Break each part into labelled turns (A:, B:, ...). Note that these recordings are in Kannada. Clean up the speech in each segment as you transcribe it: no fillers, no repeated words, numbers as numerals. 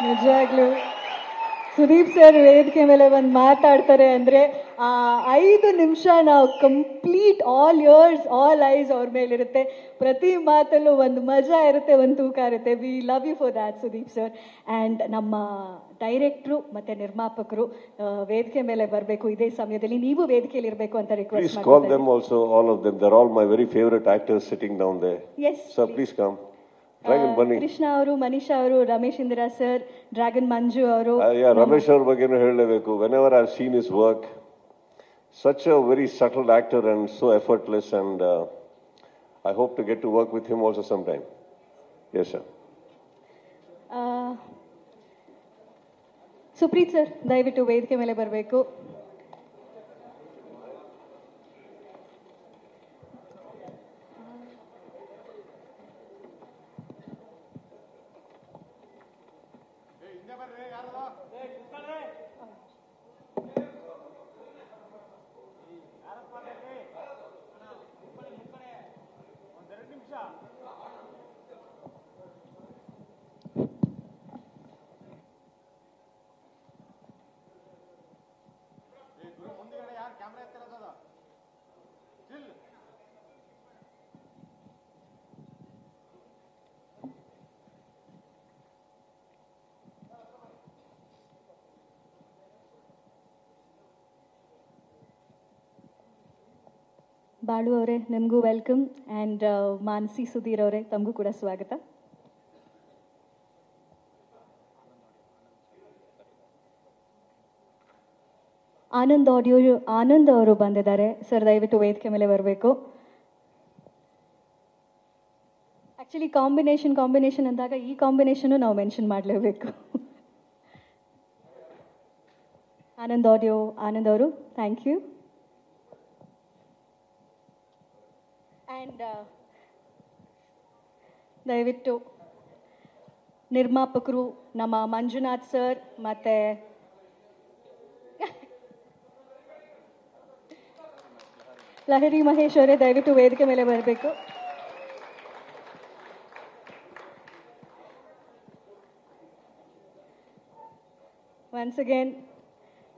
A: ನಿಜವಾಗ್ಲೂ ಸುದೀಪ್ ಸರ್ ವೇದಿಕೆ ಮೇಲೆ ಬಂದು ಮಾತಾಡ್ತಾರೆ ಅಂದರೆ 5 ನಿಮಿಷ ನಾವು complete all years all ice ಅವ್ರ ಮೇಲಿರುತ್ತೆ. ಪ್ರತಿ ಮಾತಲ್ಲೂ ಒಂದು ಮಜಾ ಇರುತ್ತೆ, ಒಂದು ತೂಕ ಇರುತ್ತೆ. We love you for that Sudeep sir. And ನಮ್ಮ ಡೈರೆಕ್ಟ್ರು ಮತ್ತು ನಿರ್ಮಾಪಕರು ವೇದಿಕೆ ಮೇಲೆ ಬರಬೇಕು. ಇದೇ ಸಮಯದಲ್ಲಿ ನೀವು ವೇದಿಕೆಯಲ್ಲಿ ಇರಬೇಕು ಅಂತ ರಿಕ್ವೆಸ್ಟ್
B: ಮಾಡ್ತೀನಿ. Please call them also, all of them. They're all my very favorite actors sitting down there.
A: Yes.
B: Sir, please come. Dragon Bunny.
A: Krishna ಅವರು, ಮನೀಷಾ ಅವರು, ರಮೇಶ್ ಇಂದಿರಾ ಸರ್, ಡ್ರ್ಯಾಗನ್ ಮಂಜು ಅವರು.
B: ರಮೇಶ್ ಅವ್ರ ಬಗ್ಗೆನೂ ಹೇಳಲೇಬೇಕು. Whenever I've seen his work, such a very subtle actor and so effortless, and I hope to get to work with him also sometime. Yes, sir.
A: Supreeth sir ದಯವಿಟ್ಟು ವೇದಿಕೆ ಮೇಲೆ ಬರಬೇಕು. ಬಾಳು ಅವರೇ ನಿಮಗೂ ವೆಲ್ಕಮ್. ಆ್ಯಂಡ್ ಮಾನಸಿ ಸುಧೀರ್ ಅವರೇ ತಮಗೂ ಕೂಡ ಸ್ವಾಗತ. ಆನಂದ್ ಅವರು ಬಂದಿದ್ದಾರೆ ಸರ್, ದಯವಿಟ್ಟು ವೇದಿಕೆ ಮೇಲೆ ಬರಬೇಕು. ಆ್ಯಕ್ಚುಲಿ ಕಾಂಬಿನೇಷನ್ ಅಂದಾಗ ಈ ಕಾಂಬಿನೇಷನ್ನು ನಾವು ಮೆನ್ಷನ್ ಮಾಡಲೇಬೇಕು. ಆನಂದ್ ಅವರು ಥ್ಯಾಂಕ್ ಯು. ಆ್ಯಂಡ್ ದಯವಿಟ್ಟು ನಿರ್ಮಾಪಕರು ನಮ್ಮ ಮಂಜುನಾಥ್ ಸರ್ ಮತ್ತು ಲಹರಿ ಮಹೇಶ್ ಅವರೇ ದಯವಿಟ್ಟು ವೇದಿಕೆ ಮೇಲೆ ಬರಬೇಕು. ಒನ್ಸ್ ಅಗೇನ್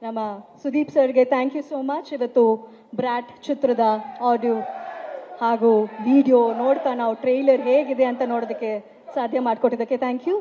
A: ನಮ್ಮ ಸುದೀಪ್ ಸರ್ಗೆ ಥ್ಯಾಂಕ್ ಯು ಸೋ ಮಚ್. ಇವತ್ತು ಬ್ರಾಟ್ ಚಿತ್ರದ ಆಡಿಯೋ ಹಾಗೂ ವಿಡಿಯೋ ನೋಡ್ತಾ ನಾವು ಟ್ರೈಲರ್ ಹೇಗಿದೆ ಅಂತ ನೋಡೋದಕ್ಕೆ ಸಾಧ್ಯ ಮಾಡಿಕೊಟ್ಟಿದ್ದಕ್ಕೆ ಥ್ಯಾಂಕ್ ಯು.